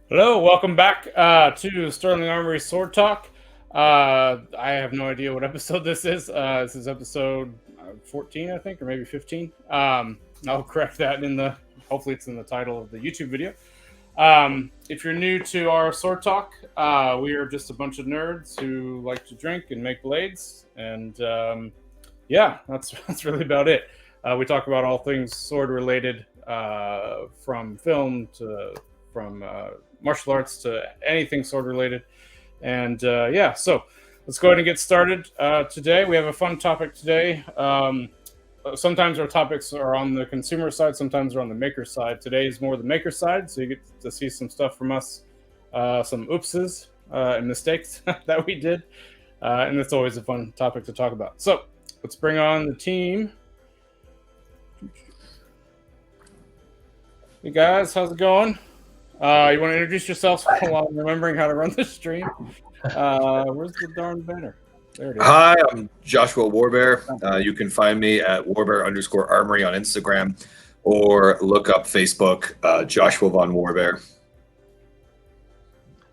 Hello, welcome back to Sterling Armory Sword Talk. I have no idea what episode this is. This is episode 14, I think, or maybe 15. I'll correct that hopefully it's in the title of the YouTube video. If you're new to our Sword Talk, we are just a bunch of nerds who like to drink and make blades. And yeah, that's really about it. We talk about all things sword related, from film to from martial arts to anything sword related. And yeah, so let's go ahead and get started. Today we have a fun topic today. Sometimes our topics are on the consumer side, sometimes they're on the maker side. Today is more the maker side, so you get to see some stuff from us, some oopses and mistakes that we did. And it's always a fun topic to talk about. So let's bring on the team. Hey guys, how's it going? You want to introduce yourselves while I'm remembering how to run the stream? Where's the darn banner? There it is. Hi, I'm Joshua Warbear. You can find me at Warbear_Armory on Instagram, or look up Facebook, Joshua Von Warbear.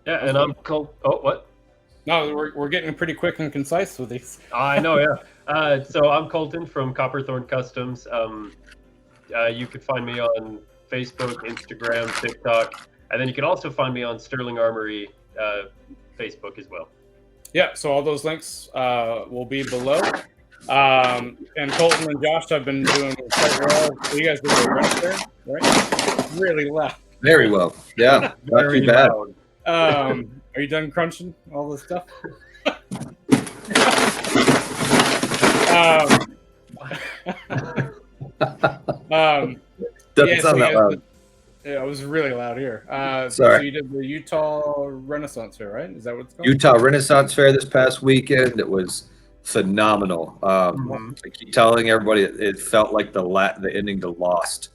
Yeah, and I'm Colton. Oh, what? No, we're getting pretty quick and concise with these. I know, yeah. So I'm Colton from Copperthorn Customs. You can find me on Facebook, Instagram, TikTok, and then you can also find me on Sterling Armory Facebook as well. Yeah, so all those links will be below. And Colton and Josh have been doing quite well. So you guys did the rest there, right? Really loud. Very well. Yeah, not Very too bad. loud. Are you done crunching all this stuff? Doesn't sound that loud. Yeah, it was really loud here. Sorry. So you did the Utah Renaissance Fair, right? Is that what it's called? Utah Renaissance Fair this past weekend. It was phenomenal. I keep telling everybody it felt like the ending to Lost,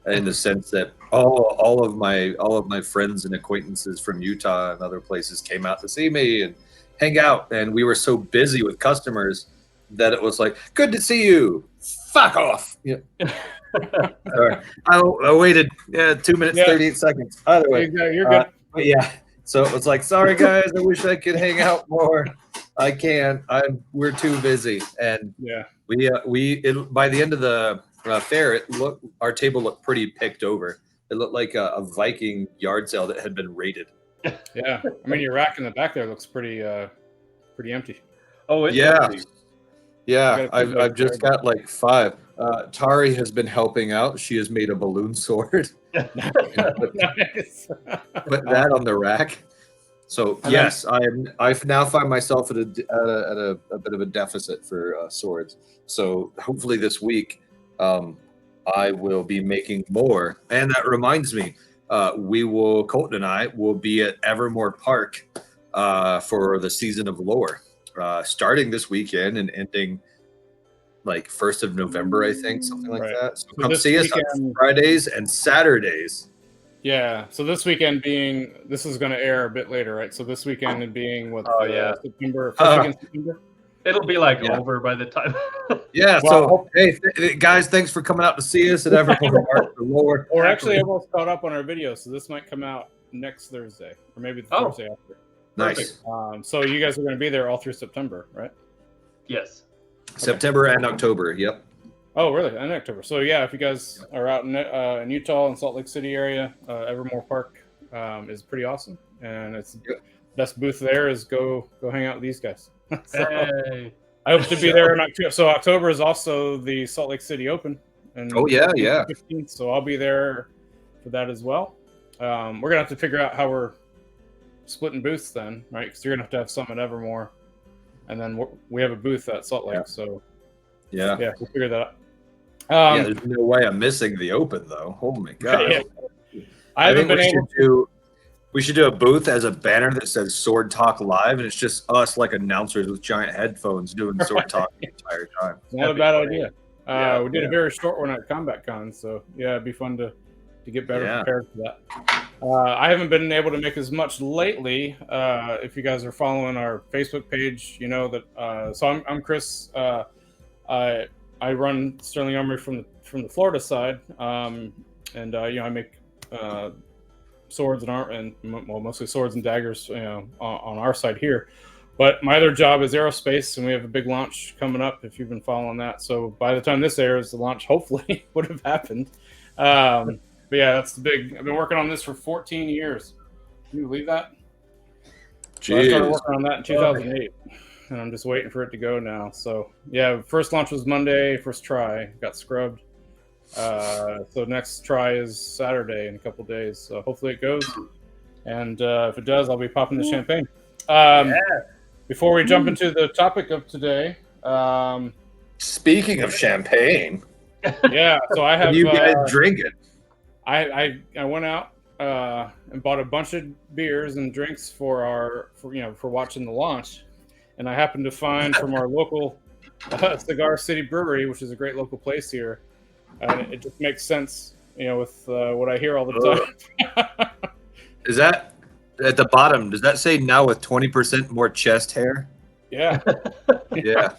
in the sense that all of my friends and acquaintances from Utah and other places came out to see me and hang out, and we were so busy with customers that it was like, good to see you. Fuck off. Yeah. Sorry. I waited 2 minutes 38 seconds. Either way, You're good. but yeah. So it was like, sorry guys, I wish I could hang out more. I can't. We're too busy, and Yeah. By the end of the fair, our table looked pretty picked over. It looked like a Viking yard sale that had been raided. Yeah. I mean, your rack in the back there looks pretty empty. Oh, it's Yeah. empty. Yeah, I gotta keep I've just got like 5. Tari has been helping out. She has made a balloon sword. Nice. Put that on the rack. So yes, I've now find myself at a bit of a deficit for swords. So hopefully this week, I will be making more. And that reminds me, Colton and I will be at Evermore Park for the season of lore, starting this weekend and ending like 1st of November, I think, something like Right. that. So So come this see us on weekend- Fridays and Saturdays. Yeah. So this weekend this is going to air a bit later, right? So this weekend being what? Oh, yeah. September. First weekend in September. It'll be like Yeah. over by the time. Yeah, Well, so hey, guys, thanks for coming out to see us at Evermore Park for lore. We're actually almost caught up on our video, so this might come out next Thursday, or maybe the Oh. Thursday after. Nice. So you guys are going to be there all through September, right? Yes. September and October. Yep. Oh, really? In October. So yeah, if you guys are out in Utah and Salt Lake City area, Evermore Park is pretty awesome, and it's best booth there is go hang out with these guys. So, Hey. I hope to be there in October. So October is also the Salt Lake City Open. And Oh, yeah, yeah. 15th, so I'll be there for that as well. We're gonna have to figure out how we're splitting booths then, right? Because you're gonna have to have some at Evermore, and then we have a booth at Salt Lake. Yeah. So Yeah. yeah, we'll figure that out. Yeah, there's no way I'm missing the Open though. Oh my god. Yeah. I haven't been able to. We should do a booth as a banner that says Sword Talk Live, and it's just us like announcers with giant headphones doing Sword Talk the entire time. It's not a That'd be bad funny. idea. Yeah, We did yeah. a very short one at Combat Con, so yeah, it'd be fun to get better Yeah. prepared for that. I haven't been able to make as much lately. If you guys are following our Facebook page, you know that. So I'm Chris. I run Sterling Armory from the Florida side, and I make swords and mostly swords and daggers, on our side here. But my other job is aerospace, and we have a big launch coming up. If you've been following that, so by the time this airs, the launch hopefully would have happened. But yeah, that's the big. I've been working on this for 14 years. Can you believe that? So I started working on that in 2008, and I'm just waiting for it to go now. So yeah, first launch was Monday, first try, got scrubbed. So next try is Saturday in a couple days. So hopefully it goes, and if it does, I'll be popping the champagne. Before we jump into the topic of today, Speaking of champagne, yeah. So I have. what are you guys drinking? I went out and bought a bunch of beers and drinks for watching the launch, and I happened to find from our local Cigar City Brewery, which is a great local place here, and it just makes sense, with what I hear all the time. Is that at the bottom? Does that say now with 20% more chest hair? Yeah, Yeah,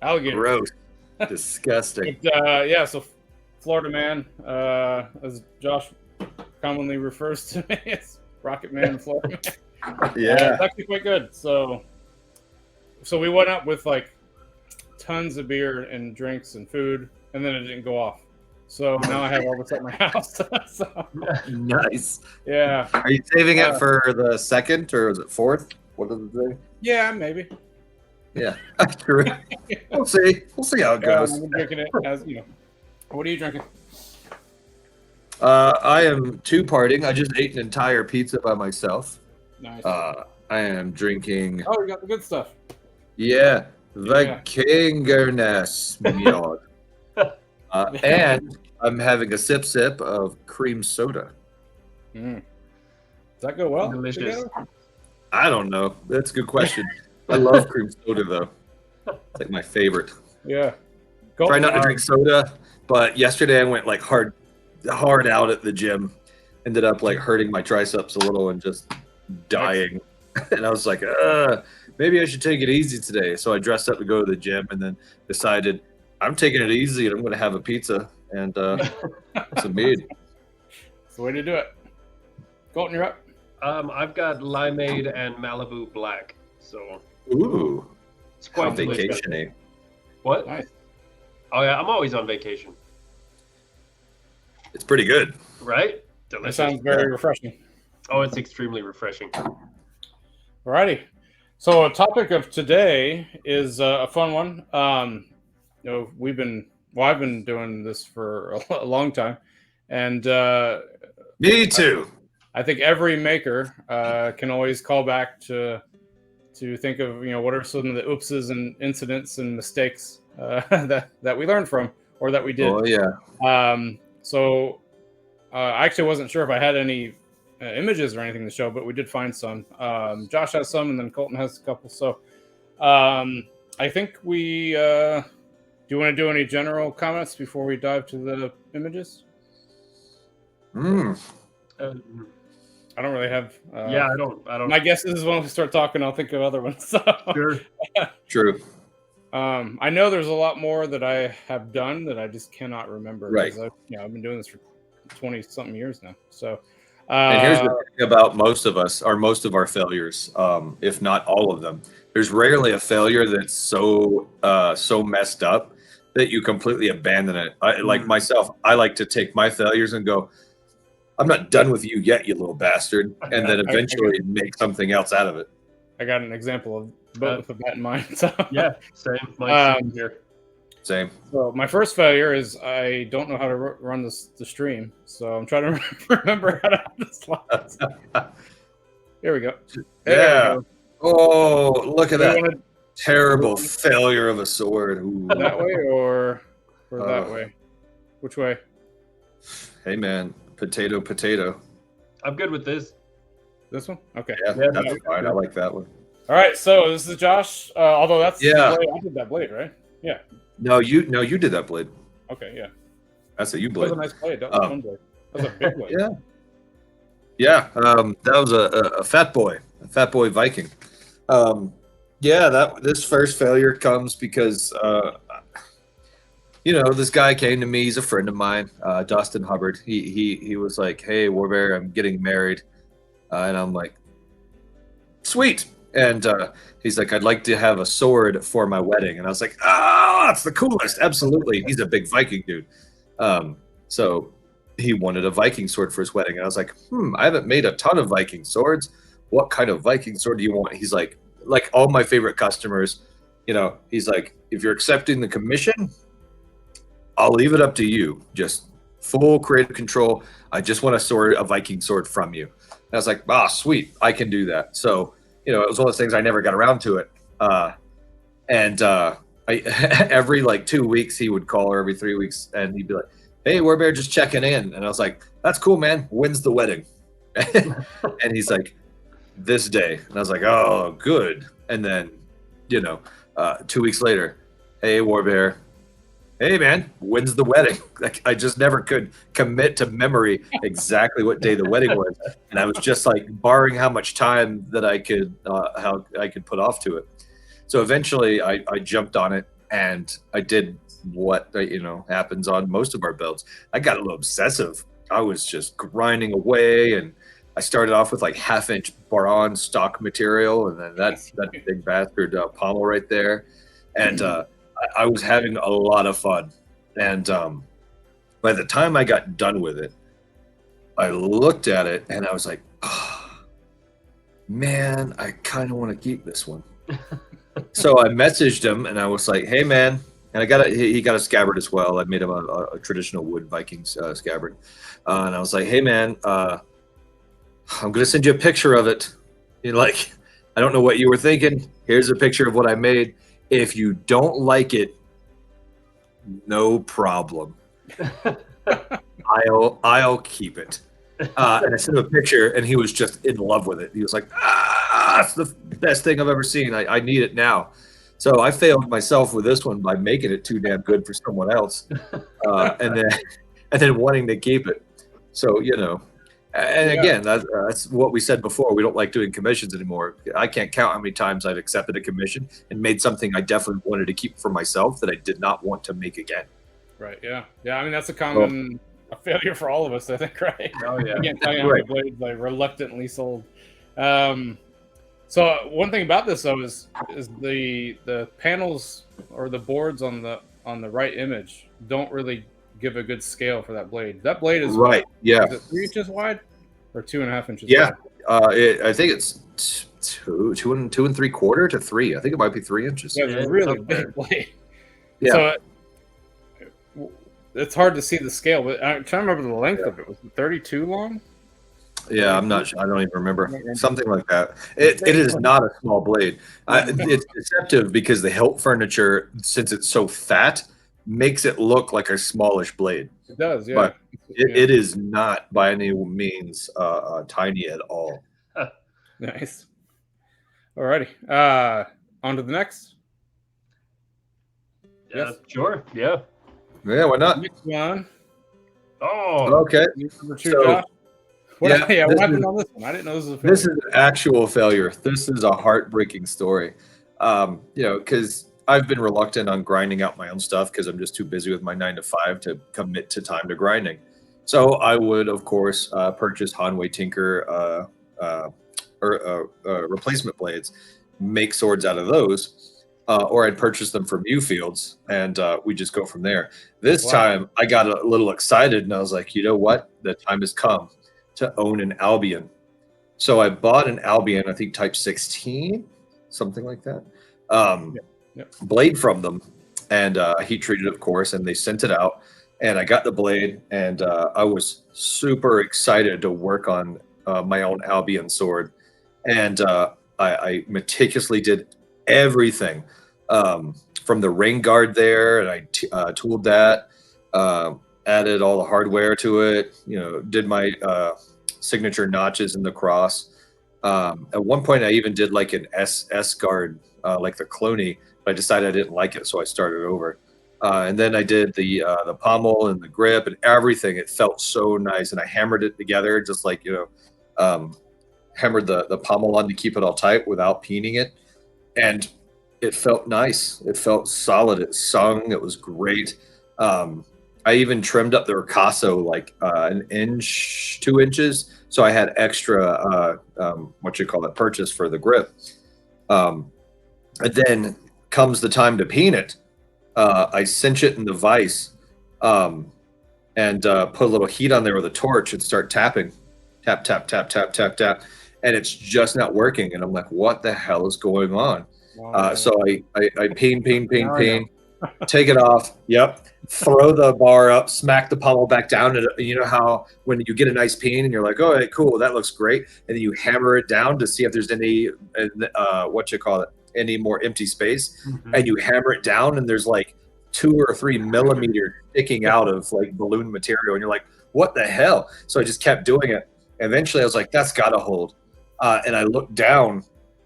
alligator. gross, disgusting. But, yeah, so Florida Man, as Josh commonly refers to me as Rocket Man, Florida Man. Yeah, It's actually quite good. So we went up with like tons of beer and drinks and food, and then it didn't go off. So now I have all this at my house. So, nice. yeah. Are you saving it for the second or is it fourth? What does it say? Yeah, maybe. Yeah, true. We'll see. We'll see how it goes. I'm drinking it as What are you drinking? I am two-parting. I just ate an entire pizza by myself. Nice. I am drinking. Oh, you got the good stuff. Yeah, the Kingerness Mjord. And I'm having a sip of cream soda. Does that go well? Delicious. together? I don't know. That's a good question. I love cream soda though. It's like my favorite. Yeah. Try not to drink soda, but yesterday I went like hard out at the gym. Ended up like hurting my triceps a little and just dying. And I was like, maybe I should take it easy today. So I dressed up to go to the gym and then decided I'm taking it easy and I'm going to have a pizza and some mead. That's the way to do it. Colton, you're up. I've got limeade and Malibu Black, so Ooh, it's how quite delicious. vacation-y. What? Nice. Oh yeah, I'm always on vacation, It's pretty good. right? That Delicious. sounds very refreshing. Oh, it's extremely refreshing. Alrighty. So, a topic of today is a fun one. I've been doing this for a long time, and Me too. I think every maker can always call back to think of what are some of the oopses and incidents and mistakes that we learned from or that we did. Oh yeah. So I actually wasn't sure if I had any images or anything to show, but we did find some. Josh has some, and then Colton has a couple. So I think we do you want to do any general comments before we dive to the images? Um, I don't really have. yeah, I don't. My guess is when we start talking, I'll think of other ones. So. Sure. True. I know there's a lot more that I have done that I just cannot remember. Right. I've been doing this for 20 something years now. So. And here's the thing about most of us, or most of our failures, if not all of them. There's rarely a failure that's so messed up that you completely abandon it. Like myself, I like to take my failures and go, I'm not done with you yet, you little bastard, and then eventually make something else out of it. I got an example of both of that in mind. So. Yeah, same. Mike's here. Same. So my first failure is I don't know how to run the stream, so I'm trying to remember how to have the slides. Here we go. Yeah. Oh, look at Do you that want terrible failure of a sword. Ooh. to that way or that way? Which way? Hey man, potato. I'm good with this. This one? Okay. Yeah, Yeah, that's fine. I like that one. All right. So this is Josh. Although that's the Yeah. blade. I did that blade, right? Yeah. No, you did that blade. Okay. Yeah. That's a you That was blade. a nice blade. That was a fun blade. That was a big blade. Yeah. Yeah, that was a fat boy Viking. This first failure comes because this guy came to me. He's a friend of mine, Dustin Hubbard. He was like, "Hey, Warbear, I'm getting married. And I'm like, sweet. And he's like, I'd like to have a sword for my wedding. And I was like, that's the coolest. Absolutely. He's a big Viking dude. So he wanted a Viking sword for his wedding. And I was like, I haven't made a ton of Viking swords. What kind of Viking sword do you want? He's like all my favorite customers, he's like, if you're accepting the commission, I'll leave it up to you. Just full creative control. I just want a Viking sword from you. And I was like, sweet. I can do that. So, it was one of those things I never got around to it. Every 2 weeks he would call, or every 3 weeks, and he'd be like, hey, Warbear, just checking in. And I was like, that's cool, man. When's the wedding? And he's like, this day. And I was like, oh, good. And then, 2 weeks later, hey, Warbear, hey, man, when's the wedding? I just never could commit to memory exactly what day the wedding was. And I was just barring how much time that I could put off to it. So eventually I jumped on it, and I did what happens on most of our builds. I got a little obsessive. I was just grinding away, and I started off with 1/2-inch Baron stock material, and then that big bastard pommel right there. And I was having a lot of fun. And by the time I got done with it, I looked at it and I was like, man, I kind of want to keep this one. So I messaged him and I was like, hey, man. And he got a scabbard as well. I made him a traditional wood Viking scabbard. And I was like, hey, man, I'm going to send you a picture of it. I don't know what you were thinking. Here's a picture of what I made. If you don't like it, no problem. I'll keep it. And I sent him a picture, and he was just in love with it. He was like, it's the best thing I've ever seen. I need it now. So I failed myself with this one by making it too damn good for someone else, and then wanting to keep it. So and again, that's what we said before. We don't like doing commissions anymore. I can't count how many times I've accepted a commission and made something I definitely wanted to keep for myself that I did not want to make again. Right. Yeah. Yeah. I mean, that's a common failure for all of us, I think. Right. Oh yeah. I can't tell you how many blades I reluctantly sold. So one thing about this though is the panels or the boards on the right image don't really give a good scale for that blade. That blade is right. Yeah. Is it 3 inches wide or 2.5 inches? Yeah. wide? I think it's 2 3/4 to 3. I think it might be 3 inches. Yeah, it's a really big blade. Yeah. So it's hard to see the scale, but I'm trying to remember the length of it. Was it 32 long? Yeah, I'm not sure. I don't even remember. Something like that. It is not a small blade. It's deceptive because the hilt furniture, since it's so fat, makes it look like a smallish blade. It does, yeah. But it is not by any means tiny at all. Nice. Alrighty. On to the next. Yes. Sure. Yeah. Yeah, why not? Next one. Oh. Okay. Number 2, So, Josh. What happened is, on this one? I didn't know this was a failure. This is an actual failure. This is a heartbreaking story. Because I've been reluctant on grinding out my own stuff because I'm just too busy with my 9 to 5 to commit to time to grinding. So I would, of course, purchase Hanwei Tinker replacement blades, make swords out of those, or I'd purchase them from Viewfields, and we just go from there. This time, I got a little excited, and I was like, you know what? The time has come to own an Albion. So I bought an Albion, I think type 16, something like that. Blade from them, and heat treated, of course, and they sent it out, and I got the blade, and I was super excited to work on my own Albion sword, and I meticulously did everything from the rain guard there, and I tooled that, added all the hardware to it, did my signature notches in the cross. At one point I even did like an S guard, like the Cloney, but I decided I didn't like it, so I started over. And then I did the pommel and the grip and everything. It felt so nice, and I hammered it together, just like hammered the pommel on to keep it all tight without peening it, and it felt nice. It felt solid. It sung. It was great. I even trimmed up the ricasso like an inch, 2 inches, so I had extra purchase for the grip. And then comes the time to peen it. I cinch it in the vise, and put a little heat on there with a torch and start tapping, tap tap tap tap tap tap, and it's just not working. And I'm like, what the hell is going on? Wow. So I peen, take it off. Yep. Throw the bar up, smack the pommel back down. And you know how when you get a nice peen and you're like, oh, hey, cool, that looks great. And then you hammer it down to see if there's any, any more empty space. Mhm. And you hammer it down and there's like 2 or 3 millimeters sticking out of like balloon material. And you're like, what the hell? So I just kept doing it. Eventually I was like, that's got to hold. And I looked down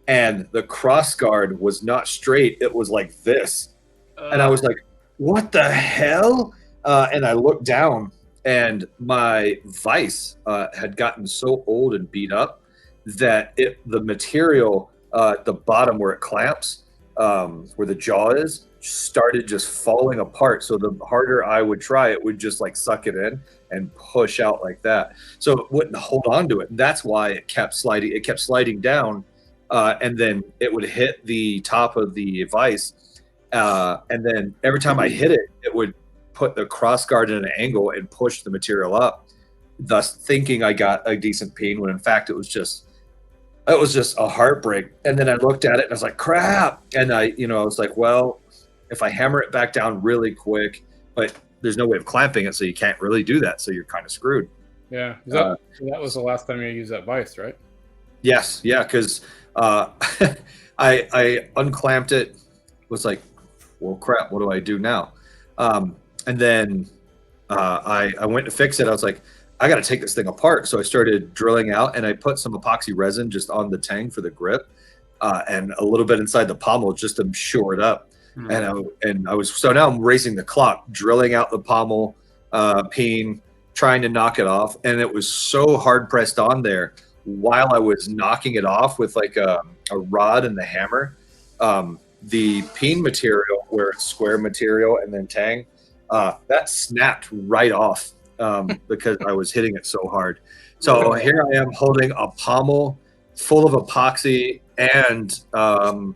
and the cross guard was not straight. It was like this. And I was like, what the hell? And I looked down and my vise had gotten so old and beat up that the material at the bottom where it clamps, where the jaw is, started just falling apart. So the harder I would try, it would just like suck it in and push out like that. So it wouldn't hold on to it. And that's why it kept sliding. It kept sliding down, and then it would hit the top of the vise. And then every time I hit it, it would put the cross guard in an angle and push the material up, thus thinking I got a decent peen when in fact it was just a heartbreak. And then I looked at it and I was like, crap. And I was like, well, if I hammer it back down really quick, but there's no way of clamping it, so you can't really do that. So you're kind of screwed. Yeah. That was the last time you used that vise, right? Yes. Yeah. Because I unclamped it, was like, well, crap, what do I do now? And then I went to fix it. I was like, I got to take this thing apart. So I started drilling out, and I put some epoxy resin just on the tang for the grip, and a little bit inside the pommel just to shore it up. So now I'm racing the clock, drilling out the pommel, peen, trying to knock it off. And it was so hard pressed on there while I was knocking it off with like a rod and the hammer. The peen material, where it's square material and then tang, that snapped right off because I was hitting it so hard. So here I am holding a pommel full of epoxy and the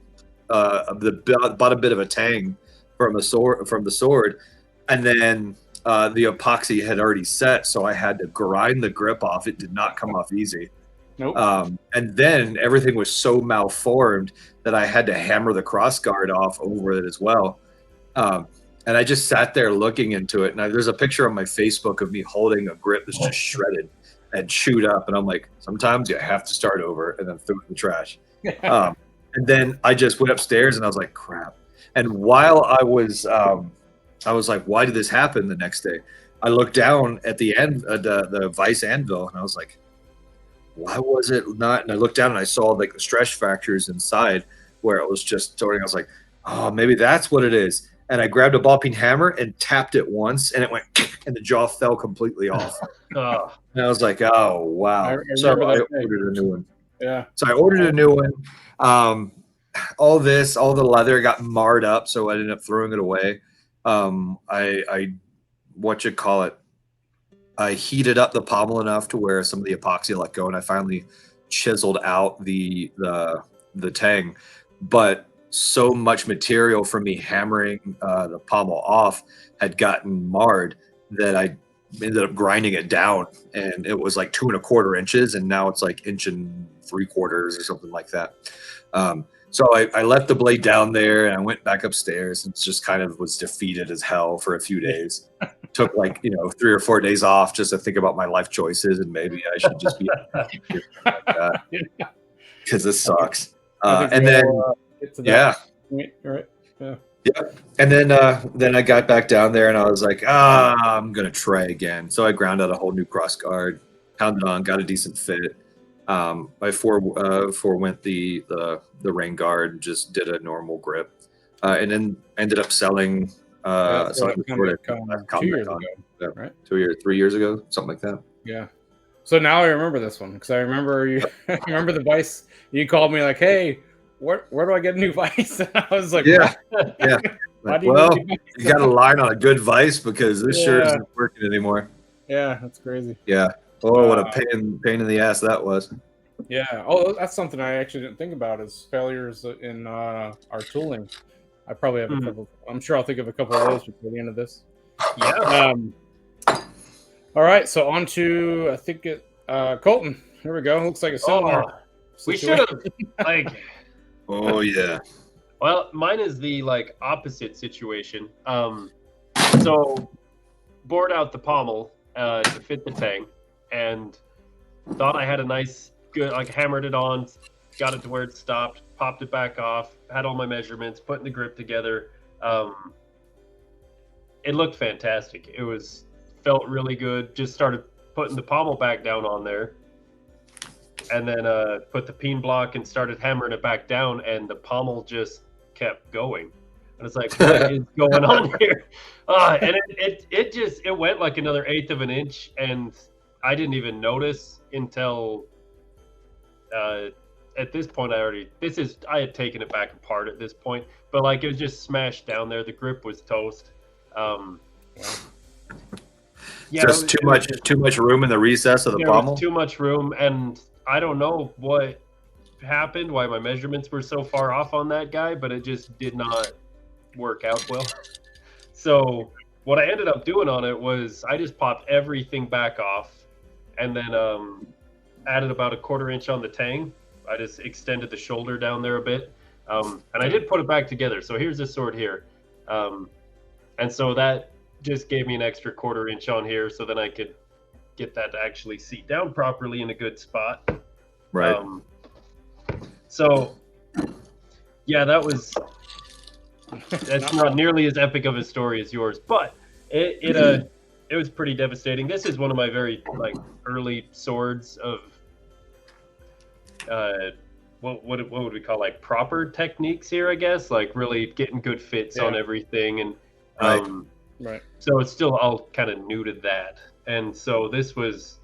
bottom bit of a tang from the sword, and then the epoxy had already set, so I had to grind the grip off. It did not come off easy. Nope. And then everything was so malformed that I had to hammer the cross guard off over it as well. And I just sat there looking into it. And there's a picture on my Facebook of me holding a grip that's just shredded and chewed up. And I'm like, sometimes you have to start over, and then threw it in the trash. And then I just went upstairs and I was like, crap. And while I was like, why did this happen the next day? I looked down at the end, the vise anvil, and I was like, why was it not? And I looked down and I saw like the stress fractures inside where it was just starting. I was like, oh, maybe that's what it is. And I grabbed a ball peen hammer and tapped it once, and it went, and the jaw fell completely off. And I was like, oh, wow. So I ordered a new one. Yeah. So I ordered a new one. All the leather got marred up, so I ended up throwing it away. I heated up the pommel enough to where some of the epoxy let go, and I finally chiseled out the tang. But so much material from me hammering the pommel off had gotten marred that I ended up grinding it down, and it was like 2 1/4 inches, and now it's like 1 3/4 or something like that. So I left the blade down there, and I went back upstairs, and just kind of was defeated as hell for a few days. Took like 3 or 4 days off just to think about my life choices, and maybe I should just be like that, because this sucks. And then yeah. Right. Yeah. Yeah. And then I got back down there and I was like, I'm gonna try again. So I ground out a whole new cross guard, pounded on, got a decent fit. I forewent the rain guard, just did a normal grip, and then ended up selling. Selling 2 years ago, right? 3 years ago, something like that. Yeah. So now I remember this one because I remember you. I remember the vice. You called me like, "Hey, where do I get a new vice?" And I was like, yeah, what? yeah. Why Like, do you well, need to be you got to line on a good vice because this sure Yeah. isn't working anymore. Yeah, that's crazy. Yeah. Oh, what a pain in the ass that was. Yeah. Oh, that's something I actually didn't think about is failures in our tooling. I probably have a couple. I'm sure I'll think of a couple of those before the end of this. Yeah. All right. So on to I think it Colton. Here we go. Looks like a similar. We should situation. have like. Oh yeah. Well, mine is the like opposite situation. So bored out the pommel to fit the tang, and thought I had a nice, good, like hammered it on, got it to where it stopped, popped it back off, had all my measurements, putting the grip together. It looked fantastic. Felt really good. Just started putting the pommel back down on there, and then put the peen block and started hammering it back down, and the pommel just kept going. And it's like, what is going on here? And it went like another eighth of an inch, and I didn't even notice until at this point I had taken it back apart at this point, but like it was just smashed down there. The grip was toast. Yeah, just too much room in the recess of the pommel. Too much room, and I don't know what happened, why my measurements were so far off on that guy, but it just did not work out well. So what I ended up doing on it was I just popped everything back off, and then added about a 1/4 inch on the tang. I just extended the shoulder down there a bit, and I did put it back together. So here's this sword here, and so that just gave me an extra 1/4 inch on here, so then I could get that to actually seat down properly in a good spot. Right. So yeah, that's not nearly as epic of a story as yours, but it was pretty devastating. This is one of my very like early swords of what would we call like proper techniques here, I guess, like really getting good fits on everything, and Right. so it's still all kind of new to that, and so it was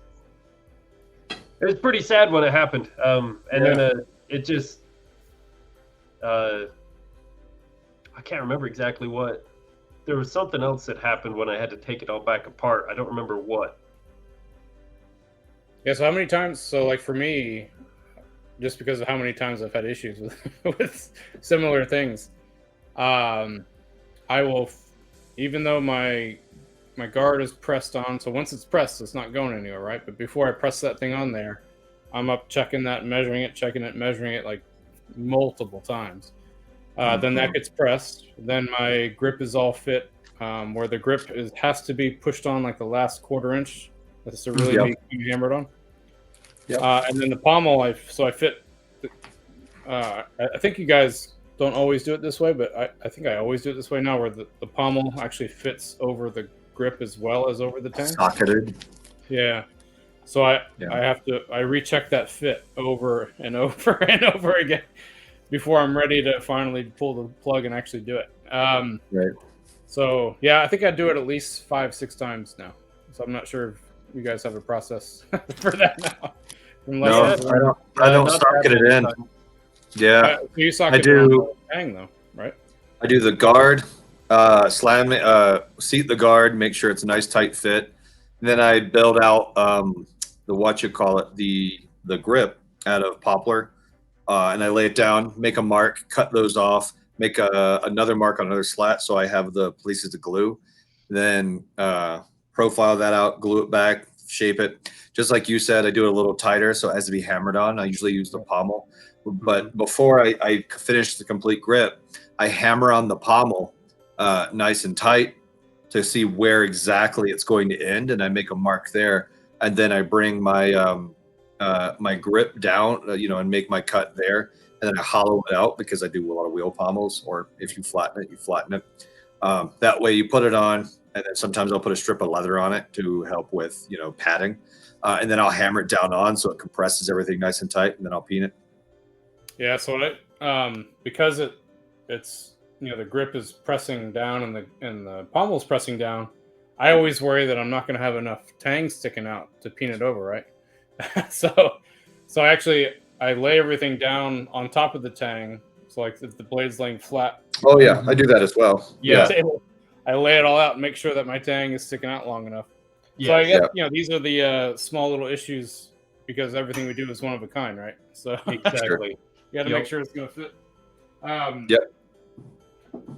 pretty sad when it happened, and then it just I can't remember exactly what. There was something else that happened when I had to take it all back apart. I don't remember what. Yeah. So how many times? So like for me, just because of how many times I've had issues with similar things, I will, even though my guard is pressed on. So once it's pressed, it's not going anywhere, right? But before I press that thing on there, I'm up checking that, measuring it, measuring it like multiple times. Then that gets pressed. Then my grip is all fit, where the grip has to be pushed on like the last 1/4 inch. That's to really be hammered on. And then the pommel, I fit. I think you guys don't always do it this way, but I think I always do it this way now, where the pommel actually fits over the grip as well as over the tang. Socketed. Yeah. So I recheck that fit over and over and over again before I'm ready to finally pull the plug and actually do it. Right. So yeah, I think I do it at least 5-6 times now. So I'm not sure if you guys have a process for that now. No, I don't socket it in. Yeah, you socket it on the tang though, right? I do the guard, slam it, seat the guard, make sure it's a nice tight fit. And then I build out the grip out of poplar, and I lay it down, make a mark, cut those off, make another mark on another slat, so I have the places to glue. Then profile that out, glue it back, shape it. Just like you said, I do it a little tighter, so it has to be hammered on. I usually use the pommel. But before I finish the complete grip, I hammer on the pommel nice and tight to see where exactly it's going to end, and I make a mark there. And then I bring my my grip down, and make my cut there. And then I hollow it out because I do a lot of wheel pommels, or if you flatten it, you flatten it. That way you put it on, and then sometimes I'll put a strip of leather on it to help with, padding. And then I'll hammer it down on so it compresses everything nice and tight, and then I'll peen it. Yeah, so because it's the grip is pressing down and the pommel's pressing down, I always worry that I'm not going to have enough tang sticking out to peen it over, right? so I lay everything down on top of the tang, so like if the blade's laying flat Oh yeah, I do that as well. Yeah. Table. I lay it all out and make sure that my tang is sticking out long enough. Yes. So I guess Yeah. these are the small little issues because everything we do is one of a kind, right? So Exactly. you got to Yep. make sure it's going to fit. Yep.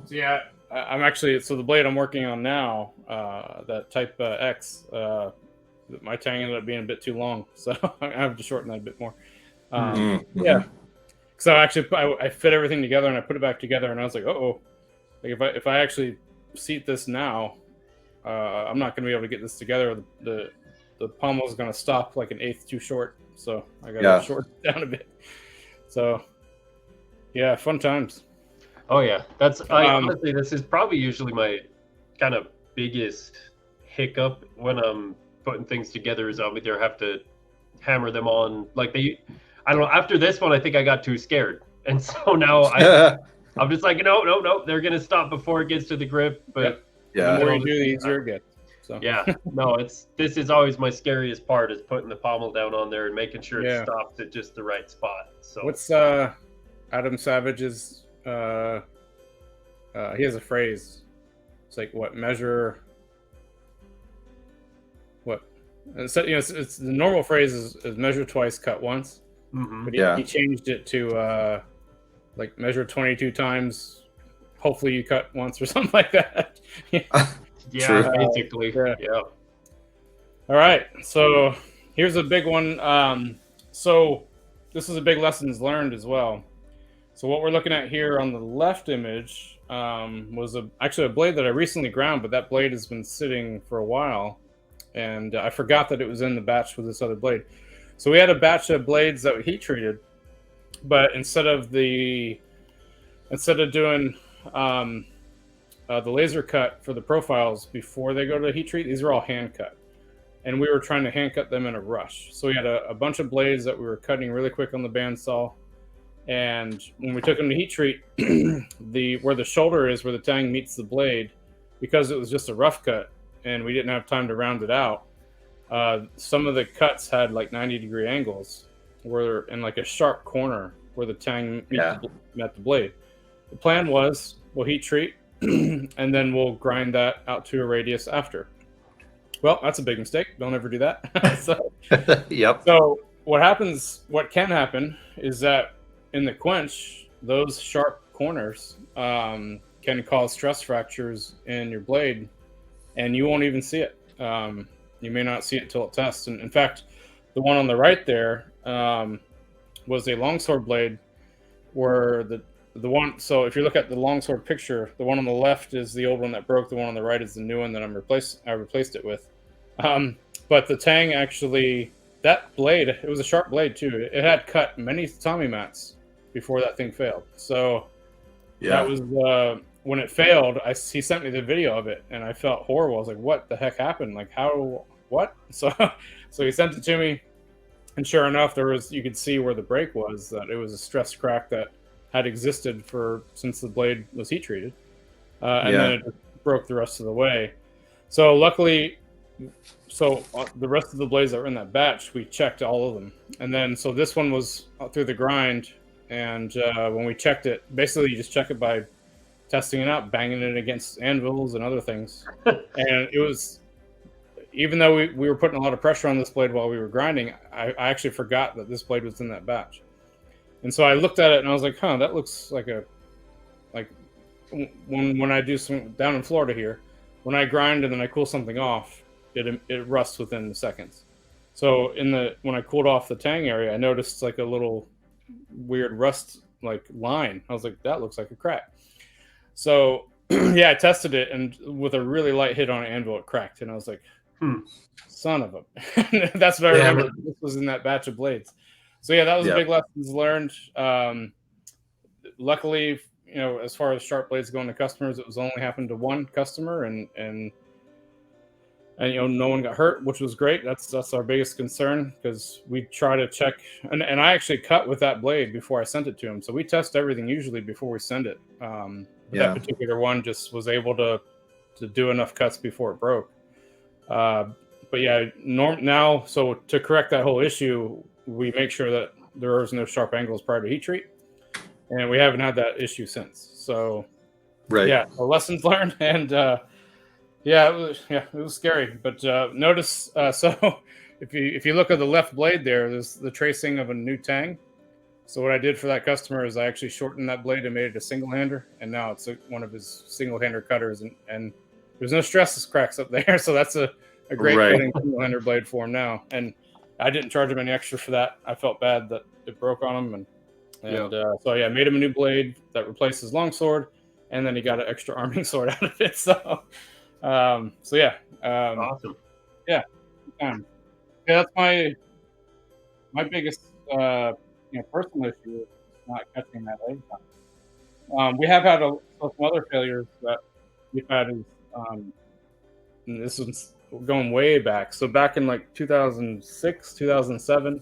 So yeah, I'm actually the blade I'm working on now, that Type X. My tang ended up being a bit too long, so I have to shorten that a bit more. Yeah. So actually, I fit everything together and I put it back together, and I was like, oh, like if I actually seat this now, I'm not going to be able to get this together. The pommel is going to stop like an eighth too short, so I got to shorten it down a bit. So yeah, fun times. Oh yeah, honestly, this is probably usually my kind of biggest hiccup when I'm putting things together. Is I'll either have to hammer them on like I don't know. After this one, I think I got too scared, and so now I'm just like, no, they're gonna stop before it gets to the grip. But the more you do, the easier it gets. So yeah, no, this is always my scariest part is putting the pommel down on there and making sure it stops at just the right spot. So what's Adam Savage's? He has a phrase. It's like what measure. What? So, it's the normal phrase is measure twice, cut once. But he changed it to like measure 22 times. Hopefully you cut once or something like that. Yeah, basically. Yeah. All right. So here's a big one. So this is a big lessons learned as well. So what we're looking at here on the left image was actually a blade that I recently ground, but that blade has been sitting for a while, and I forgot that it was in the batch with this other blade. So we had a batch of blades that we heat treated, but instead of doing the laser cut for the profiles before they go to heat treat, these are all hand cut, and we were trying to hand cut them in a rush. So we had a bunch of blades that we were cutting really quick on the bandsaw. And when we took them to heat treat, where the shoulder is, where the tang meets the blade, because it was just a rough cut and we didn't have time to round it out, some of the cuts had like 90-degree angles, where in like a sharp corner where the tang met the blade. The plan was we'll heat treat and then we'll grind that out to a radius after. Well, that's a big mistake. Don't ever do that. So what can happen is that in the quench, those sharp corners can cause stress fractures in your blade, and you won't even see it. You may not see it till it tests. And in fact, the one on the right there was a longsword blade, where the one. So if you look at the longsword picture, the one on the left is the old one that broke. The one on the right is the new one that I replaced it with. But the tang actually, that blade, it was a sharp blade too. It had cut many Tommy mats before that thing failed. So that was when it failed. He sent me the video of it, and I felt horrible. I was like, "What the heck happened? Like, how? What?" So he sent it to me, and sure enough, you could see where the break was. That it was a stress crack that had existed since the blade was heat treated, and then it broke the rest of the way. So luckily. So the rest of the blades that were in that batch, we checked all of them. And then, so this one was through the grind. And when we checked it, basically you just check it by testing it out, banging it against anvils and other things. And it was, even though we were putting a lot of pressure on this blade while we were grinding, I actually forgot that this blade was in that batch. And so I looked at it and I was like, that looks like when I do some down in Florida here, when I grind and then I cool something off, it rusts within seconds. So when I cooled off the tang area, I noticed like a little weird rust like line. I was like, that looks like a crack. So I tested it, and with a really light hit on an anvil, it cracked. And I was like, son of a. That's what I remember. This was in that batch of blades. So that was a big lessons learned. Luckily, as far as sharp blades going to customers, it was only happened to one customer, and no one got hurt, which was great. That's our biggest concern, because we try to check, and I actually cut with that blade before I sent it to him. So we test everything usually before we send it. That particular one just was able to do enough cuts before it broke. Now, so to correct that whole issue, we make sure that there is no sharp angles prior to heat treat, and we haven't had that issue since. So Right. Yeah, so lessons learned, and it was scary. But notice, so if you look at the left blade there, there's the tracing of a new tang. So what I did for that customer is I actually shortened that blade and made it a single hander, and now it's one of his single hander cutters, and there's no stress cracks up there, so that's a great Right. cutting single hander blade for him now. And I didn't charge him any extra for that. I felt bad that it broke on him, and so yeah, made him a new blade that replaced his longsword, and then he got an extra arming sword out of it. So yeah, Awesome. yeah, that's my biggest personal issue is not catching that egg time. We have had some other failures that we've had is and this one's going way back. So back in like 2006, 2007,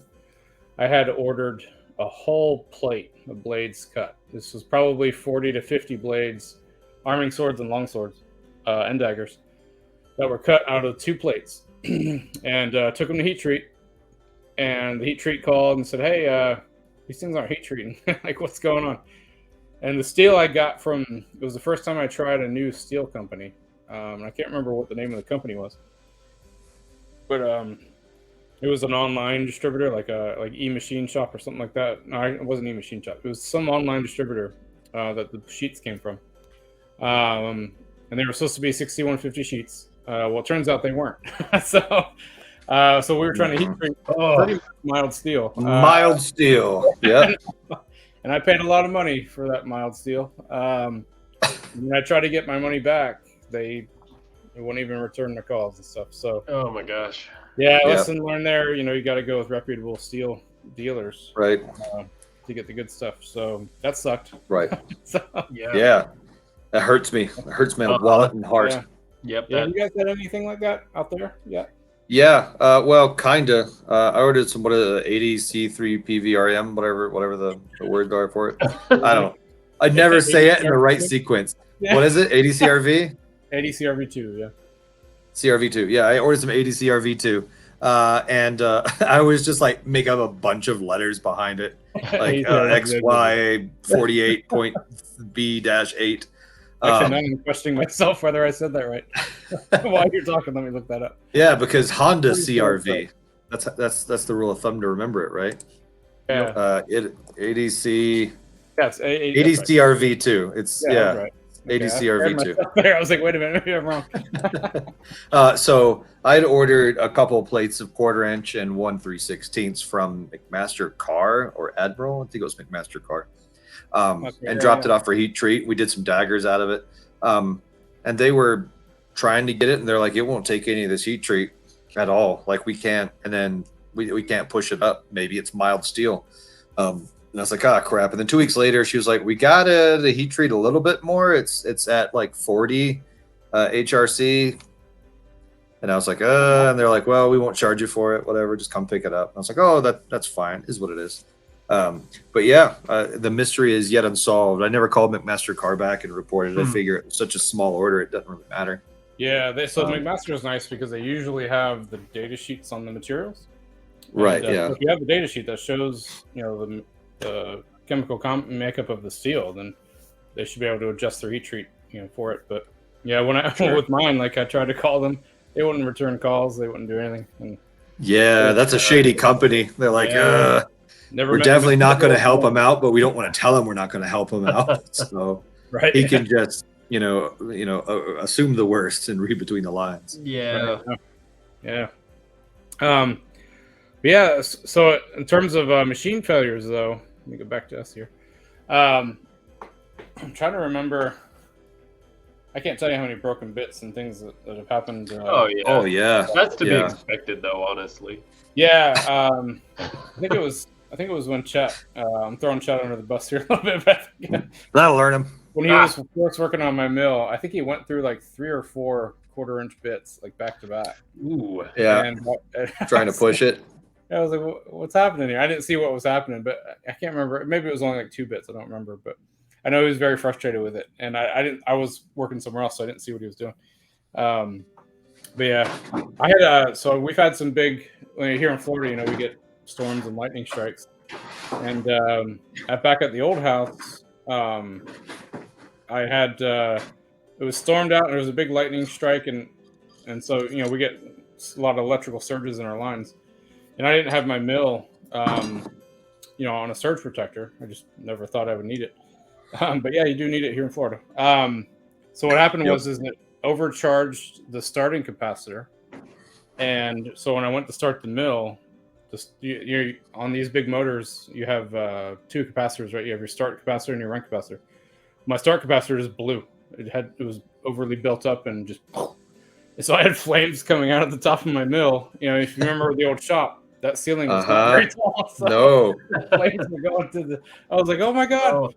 I had ordered a whole plate of blades cut. This was probably 40 to 50 blades, arming swords and longswords, and daggers that were cut out of 2 plates, and took them to heat treat. And the heat treat called and said, "Hey, these things aren't heat treating. Like, what's going on?" And the steel I got it was the first time I tried a new steel company. I can't remember what the name of the company was, but it was an online distributor, like E-Machine Shop or something like that. No, it wasn't E-Machine Shop. It was some online distributor that the sheets came from, and they were supposed to be 6150 sheets. Well, it turns out they weren't. So we were trying to heat treat pretty much mild steel. Mild steel. Yeah. And I paid a lot of money for that mild steel. When I tried to get my money back, they wouldn't even return the calls and stuff. So, oh my gosh. Yeah, lesson learned there. You got to go with reputable steel dealers, right, to get the good stuff. So that sucked. Right. So, yeah, that hurts me. It hurts my wallet and heart. Yeah. Yep. Yeah, you guys had anything like that out there? Yeah. Yeah. Well, kinda. I ordered some 80C3 PVRM, whatever the words are for it. I don't know. I'd never say it in the right sequence. Yeah. What is it? 80CRV? 80CRV2, yeah. CRV2. Yeah, I ordered some 80CRV2. And I was just like make up a bunch of letters behind it. Like XY 48.B-8. Actually, now I'm questioning myself whether I said that right. While you're talking, let me look that up. Yeah, because Honda CRV. That's the rule of thumb to remember it, right? Yeah. 80C. Yeah, it's 80CRV2. It's right. 80CRV2. There, I was like, wait a minute, maybe I'm wrong. So I'd ordered a couple of plates of 1/4 inch and 1 3/16 from McMaster Car or Admiral. I think it was McMaster Car. And dropped it off for heat treat. We did some daggers out of it. And they were trying to get it, and they're like, it won't take any of this heat treat at all. Like, we can't, and then we can't push it up. Maybe it's mild steel. And I was like, oh, crap. And then 2 weeks later, she was like, we got the heat treat a little bit more. It's at like 40 HRC. And I was like, and they're like, well, we won't charge you for it. Whatever, just come pick it up. And I was like, oh, that's fine. Is what it is. But yeah, the mystery is yet unsolved. I never called McMaster Car back and reported. I figure it's such a small order, it doesn't really matter. Yeah, McMaster is nice because they usually have the data sheets on the materials. Right. And, yeah. If you have the data sheet that shows, the chemical makeup of the steel, then they should be able to adjust their heat treat, for it. But yeah, when with mine, like I tried to call them, they wouldn't return calls. They wouldn't do anything. And yeah, that's a shady company. They're like, we're definitely not going to help him out, but we don't want to tell him we're not going to help him out. So right, he can just, assume the worst and read between the lines. Yeah. Right. Yeah. Yeah. So in terms of machine failures, though, let me go back to us here. I'm trying to remember. I can't tell you how many broken bits and things that have happened. Oh yeah. That's to be expected, though. Honestly. Yeah. I think it was when Chet. I'm throwing Chet under the bus here a little bit, but that'll learn him. When he was first working on my mill, I think he went through like 3 or 4 1/4 inch bits, like back to back. Ooh. Yeah. And trying to push it. I was like, "What's happening here?" I didn't see what was happening, but I can't remember. Maybe it was only like 2 bits. I don't remember, but I know he was very frustrated with it, and I didn't. I was working somewhere else, so I didn't see what he was doing. But yeah, I had so we've had some big here in Florida. We get storms and lightning strikes, and back at the old house, I had it was stormed out and there was a big lightning strike, and so we get a lot of electrical surges in our lines, and I didn't have my mill on a surge protector. I just never thought I would need it. But yeah, you do need it here in Florida. So what happened was is it overcharged the starting capacitor, and so when I went to start the mill, you're on these big motors, you have two capacitors, right? You have your start capacitor and your run capacitor. My start capacitor just blew. It was overly built up and just. So I had flames coming out of the top of my mill. If you remember the old shop, that ceiling was not very tall. So No. flames were going to the. I was like, oh my god. Oh.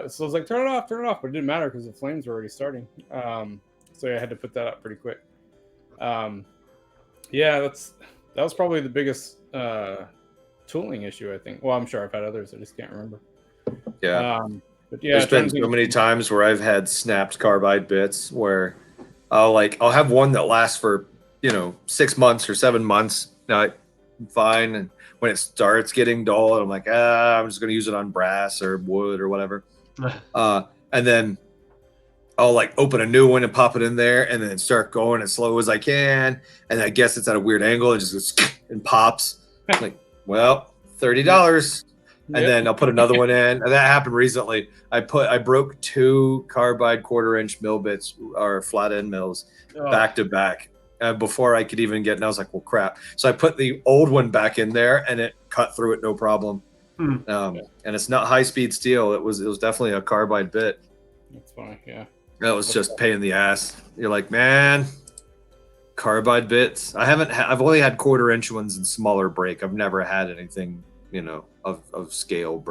So I was like, turn it off, but it didn't matter because the flames were already starting. So yeah, I had to put that up pretty quick. Yeah, that was probably the biggest tooling issue, I think. Well, I'm sure I've had others. I just can't remember. Yeah. But yeah, there's been so many times where I've had snapped carbide bits where I'll have one that lasts for 6 months or 7 months. Now I'm fine, and when it starts getting dull, I'm like, I'm just gonna use it on brass or wood or whatever. And then I'll open a new one and pop it in there, and then start going as slow as I can. And I guess it's at a weird angle, and just goes and pops. Like, well, $30. And then I'll put another one in. And that happened recently. I broke 2 carbide 1/4-inch mill bits or flat end mills back to back before I could even get. And I was like, well, crap. So I put the old one back in there, and it cut through it no problem. And it's not high speed steel. It was definitely a carbide bit. That's funny. Yeah. That was just pain in the ass. You're like, man, carbide bits. I've only had 1/4-inch ones and smaller break. I've never had anything of scale,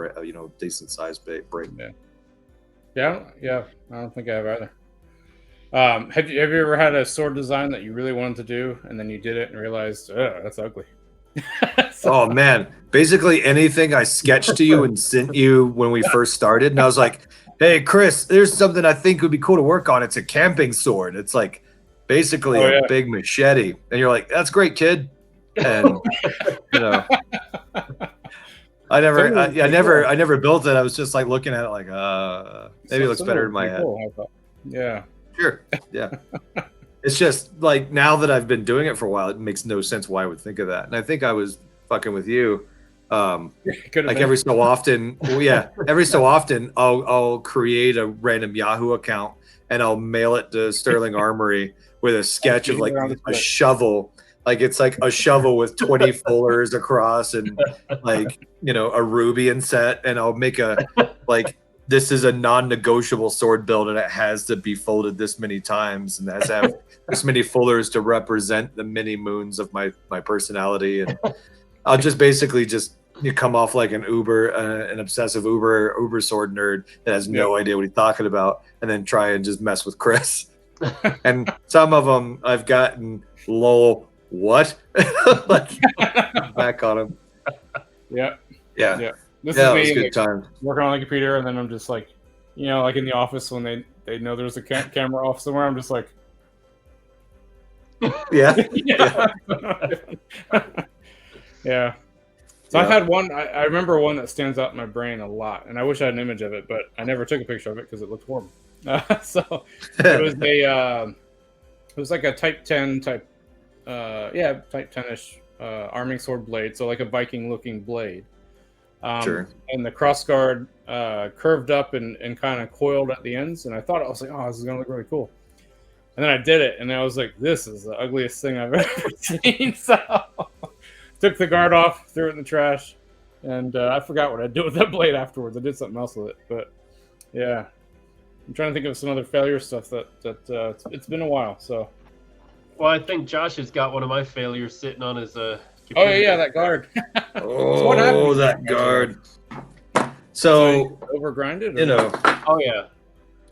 decent size break. Yeah. I don't think I have either. Have you ever had a sword design that you really wanted to do, and then you did it and realized, that's ugly? Oh man, basically anything I sketched to you and sent you when we first started, and I was like, hey Chris, there's something I think would be cool to work on. It's a camping sword. It's basically a big machete, and you're like, that's great, kid. And I never built it. I was just looking at it maybe it looks better in my head. Cool, yeah. Sure. Yeah. It's just now that I've been doing it for a while, it makes no sense why I would think of that. And I think I was fucking with you. Every so often, every so often I'll create a random Yahoo account and I'll mail it to Sterling Armory with a sketch of a shovel. It's a shovel with 20 fullers across and a Ruby set, and I'll make this is a non-negotiable sword build, and it has to be folded this many times, and it has to have this many fullers to represent the many moons of my personality. And I'll just basically come off like an obsessive Uber sword nerd that has no idea what he's talking about, and then try and just mess with Chris. And some of them I've gotten lol. What? Back on him. Yeah. This is me good time. Working on the computer, and then I'm just in the office when they know there's a camera off somewhere. I'm just like, yeah. Yeah. So I've had one. I remember one that stands out in my brain a lot, and I wish I had an image of it, but I never took a picture of it because it looked horrible. So it was a Type 10 Type 10-ish arming sword blade, so a Viking looking blade. Sure. And the crossguard curved up and kind of coiled at the ends, and I was like, oh, this is gonna look really cool. And then I did it, and I was like, this is the ugliest thing I've ever seen. So took the guard off, threw it in the trash, and I forgot what I'd do with that blade afterwards. I did something else with it, but yeah, I'm trying to think of some other failure stuff that it's been a while. So. Well, I think Josh has got one of my failures sitting on his computer. Oh yeah, that guard. So that guard. So overgrinded. Oh yeah.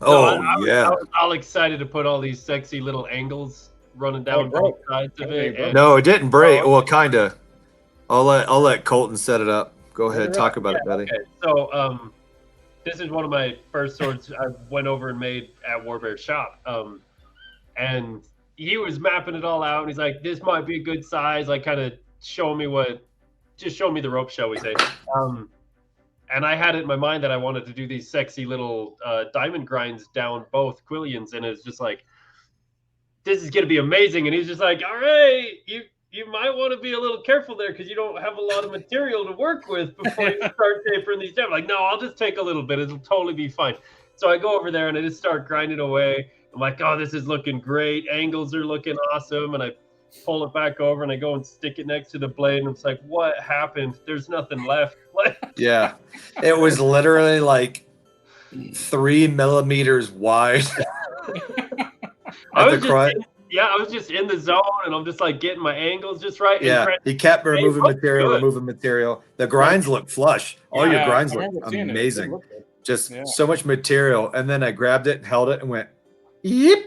I was all excited to put all these sexy little angles running down both sides of it. No, it didn't break. Well, kinda. I'll let Colton set it up. Go ahead, talk about it, buddy. Okay. So this is one of my first swords I went over and made at Warbear's shop. And he was mapping it all out, and he's like, this might be a good size, kind of show me the rope, shall we say. And I had it in my mind that I wanted to do these sexy little diamond grinds down both quillions, and it's just like, this is going to be amazing. And he's just like, all right, you might want to be a little careful there because you don't have a lot of material to work with before you start tapering these down. Like, no, I'll just take a little bit. It'll totally be fine. So I go over there and I just start grinding away. I'm like, oh, this is looking great. Angles are looking awesome. And I pull it back over and I go and stick it next to the blade. And it's like, what happened? There's nothing left. Yeah. It was literally like 3 millimeters wide. I was just in the zone, and I'm just like getting my angles just right. Yeah, he kept removing material. The grinds look flush. All your grinds look amazing. Just so much material. And then I grabbed it and held it and went, yep.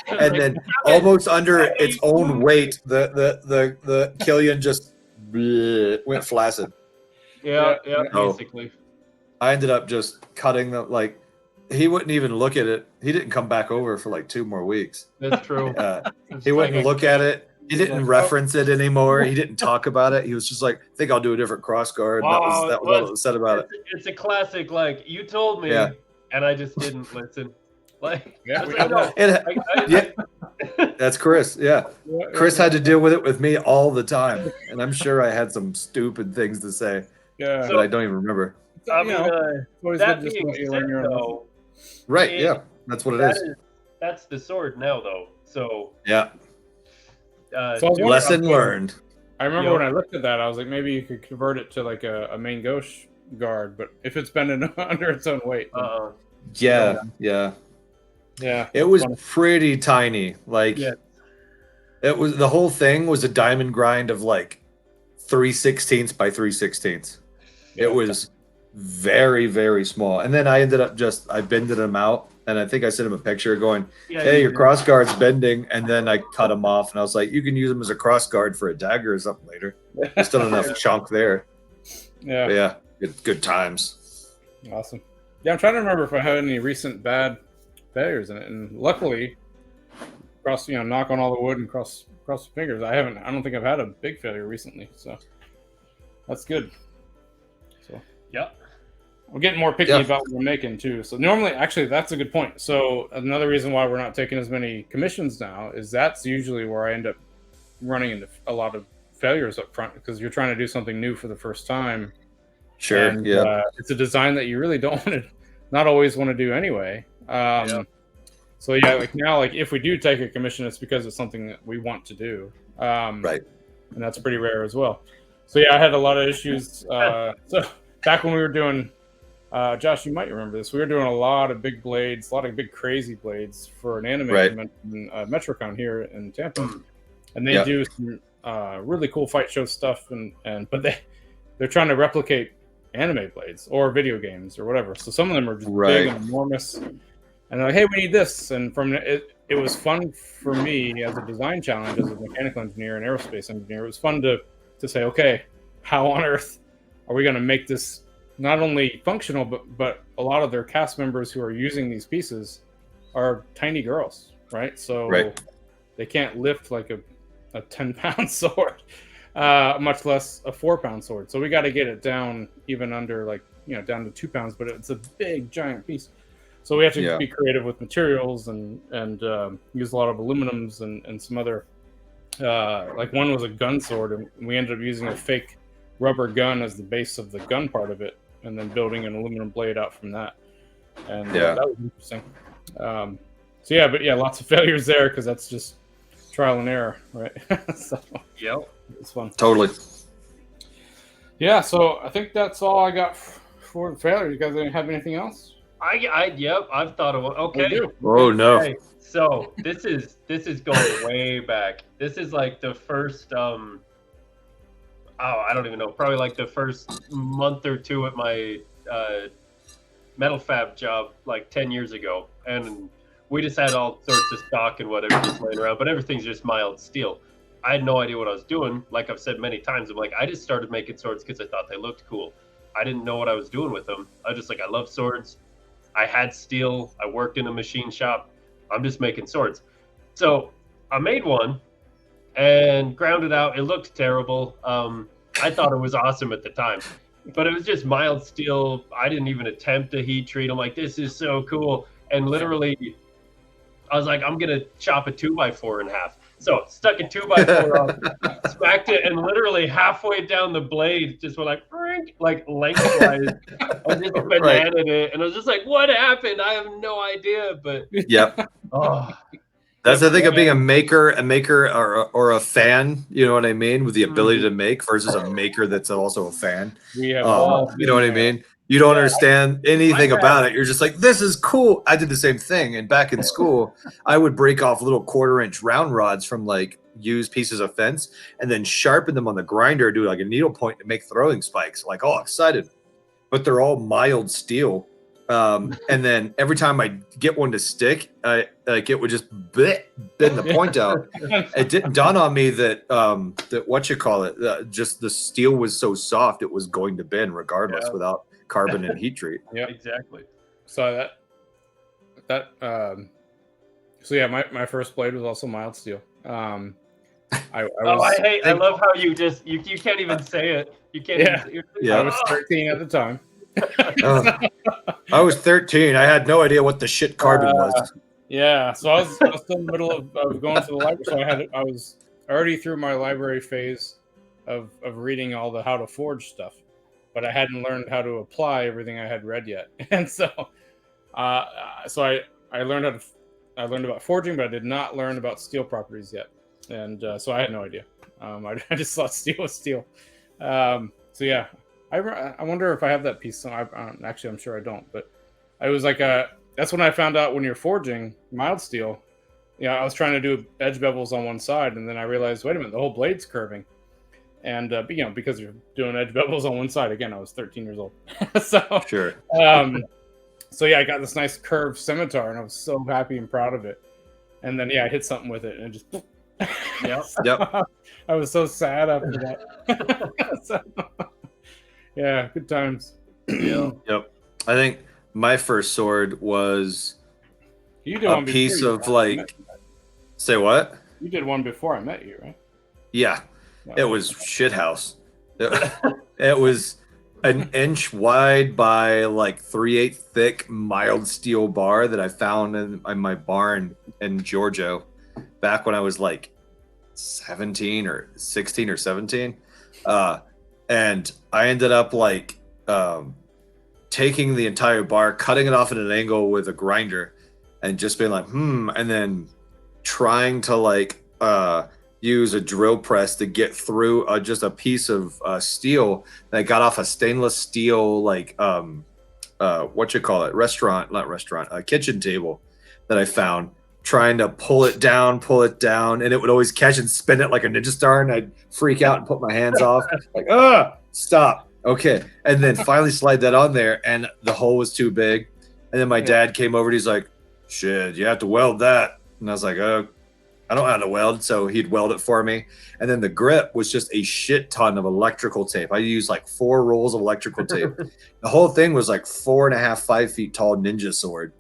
And then almost under its own weight, the Killian just went flaccid. Yeah, basically. I ended up just cutting the, like, he wouldn't even look at it. He didn't come back over for like 2 more weeks. That's true. He wouldn't look at it. He didn't reference it anymore. He didn't talk about it. He was just like, I think I'll do a different cross guard. Wow, that was what was said about it. It's a classic, like, you told me, and I just didn't listen. Like, that's Chris. Yeah. Chris had to deal with it with me all the time. And I'm sure I had some stupid things to say. Yeah. But I don't even remember. I mean, that being said, though, right, that's what it is. That's the sword now, though. So lesson learned. I remember when I looked at that, I was like, maybe you could convert it to like a main gauche guard, but if it's bending under its own weight, yeah. It was pretty tiny. Like, it was, the whole thing was a diamond grind of like 3/16 by 3/16. It was very, very small. And then I ended up I bended them out, and I think I sent him a picture going, hey, your cross guard's bending. And then I cut them off, and I was like, you can use them as a cross guard for a dagger or something later. There's still enough chunk there. Good times. Awesome. Yeah, I'm trying to remember if I had any recent bad failures in it, and luckily, knock on all the wood and cross the fingers, I don't think I've had a big failure recently, so that's good. So we're getting more picky about what we're making too. So normally, actually, that's a good point. So another reason why we're not taking as many commissions now is that's usually where I end up running into a lot of failures up front, because you're trying to do something new for the first time. Sure. And, it's a design that you really not always want to do anyway. So like now, like if we do take a commission, it's because it's something that we want to do. Right. And that's pretty rare as well. So I had a lot of issues. So back when we were doing, Josh, you might remember this. We were doing a lot of big blades, a lot of big crazy blades for an anime event in Metrocon here in Tampa, and they do some really cool fight show stuff. But they're trying to replicate anime blades or video games or whatever. So some of them are just big and enormous, and they're like, "Hey, we need this." And from it was fun for me as a design challenge, as a mechanical engineer and aerospace engineer. It was fun to say, okay, how on earth are we going to make this not only functional, but a lot of their cast members who are using these pieces are tiny girls, right? So they can't lift like a 10-pound sword, much less a 4-pound sword. So we got to get it down even under down to 2 pounds, but it's a big giant piece. So we have to be creative with materials and use a lot of aluminums and some other, like one was a gun sword, and we ended up using a fake rubber gun as the base of the gun part of it, and then building an aluminum blade out from that. And that was interesting. Lots of failures there because that's just trial and error, right? So it's fun. Totally. Yeah, so I think that's all I got for the failure. You guys have anything else? I've thought of one. Okay. Oh no. Okay. So this is going way back. This is like the first I don't even know, probably like the first month or two at my metal fab job like 10 years ago. And we just had all sorts of stock and whatever just laying around, but everything's just mild steel. I had no idea what I was doing. Like I've said many times, I'm like, I just started making swords because I thought they looked cool. I didn't know what I was doing with them. I was just like, I love swords. I had steel. I worked in a machine shop. I'm just making swords. So I made one and ground it out. It looked terrible. I thought it was awesome at the time. but it was just mild steel. I didn't even attempt a heat treat. I'm like, this is so cool. And literally, I was like, I'm going to chop a 2x4 in half. So stuck a 2x4 on, smacked it, and literally halfway down the blade just went like lengthwise. I just bananaed it. And I was just like, what happened? I have no idea. But Yep. oh, That's the thing of being a maker or a fan, you know what I mean, with the ability to make versus a maker that's also a fan. We have You know what I mean? You don't understand anything about it. You're just like, this is cool. I did the same thing. And back in school, I would break off little 1/4-inch round rods from like used pieces of fence and then sharpen them on the grinder, do like a needle point to make throwing spikes. Like, oh, excited. But they're all mild steel. And then every time I get one to stick, like it would just bend the point out. It didn't dawn on me that just the steel was so soft it was going to bend regardless without carbon and heat treat. Yeah, exactly. So so yeah, my first blade was also mild steel. I love how you can't even say it. You can't. I was 13 at the time. I was 13. I had no idea what the shit carbon was. Yeah, so I was still in the middle of going to the library. So I was already through my library phase of reading all the how to forge stuff, but I hadn't learned how to apply everything I had read yet. And so, I learned about forging, but I did not learn about steel properties yet. And so I had no idea. I just thought steel was steel. So yeah. I wonder if I have that piece. Actually, I'm sure I don't. But I was like, that's when I found out when you're forging mild steel. I was trying to do edge bevels on one side, and then I realized, wait a minute, the whole blade's curving. And because you're doing edge bevels on one side. Again, I was 13 years old. So sure. So yeah, I got this nice curved scimitar, and I was so happy and proud of it. And then I hit something with it, and it just. Yep. I was so sad after that. Yeah, good times. Yep. I think my first sword was a piece of like. Say what? You did one before I met you, right? Yeah, it was shithouse. It was an inch wide by like 3/8 thick mild steel bar that I found in my barn in Georgia back when I was like 17 or 16 or 17. And I ended up like taking the entire bar, cutting it off at an angle with a grinder, and just being like, and then trying to like use a drill press to get through just a piece of steel that I got off a stainless steel like kitchen table that I found, trying to pull it down, and it would always catch and spin it like a ninja star, and I'd freak out and put my hands off, like, stop, okay, and then finally slide that on there, and the hole was too big, and then my dad came over, and he's like, shit, you have to weld that, and I was like, I don't know how to weld, so he'd weld it for me, and then the grip was just a shit ton of electrical tape. I used like 4 rolls of electrical tape. The whole thing was like 4.5, 5 feet tall ninja sword.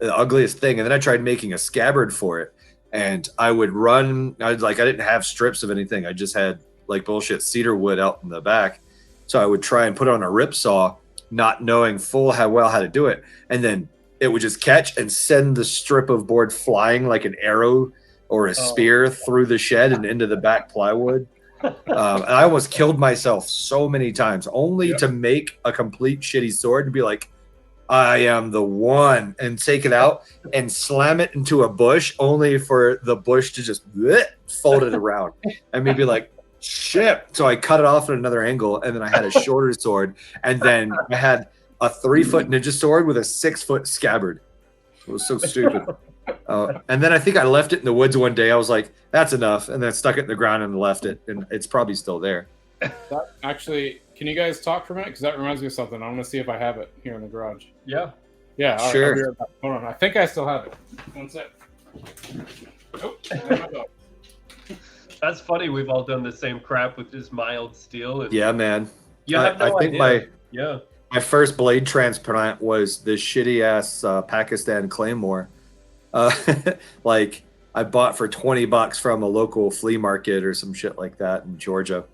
The ugliest thing. And then I tried making a scabbard for it, and I would run. I didn't have strips of anything. I just had like bullshit cedar wood out in the back. So I would try and put it on a rip saw, not knowing how to do it. And then it would just catch and send the strip of board flying like an arrow or a spear through the shed and into the back plywood. And I almost killed myself so many times only to make a complete shitty sword and be like, I am the one, and take it out and slam it into a bush, only for the bush to just fold it around and maybe like, shit. So I cut it off at another angle, and then I had a shorter sword, and then I had a 3-foot ninja sword with a 6-foot scabbard. It was so stupid. And then I think I left it in the woods one day. I was like, that's enough, and then stuck it in the ground and left it, and it's probably still there. Actually, can you guys talk for a minute? Because that reminds me of something. I'm going to see if I have it here in the garage. Yeah. Yeah. Sure. Right, hold on. I think I still have it. One sec. Oh, that's funny. We've all done the same crap with this mild steel. And yeah, man. You have no I think idea. my first blade transplant was this shitty ass Pakistan Claymore. Like I bought for $20 from a local flea market or some shit like that in Georgia.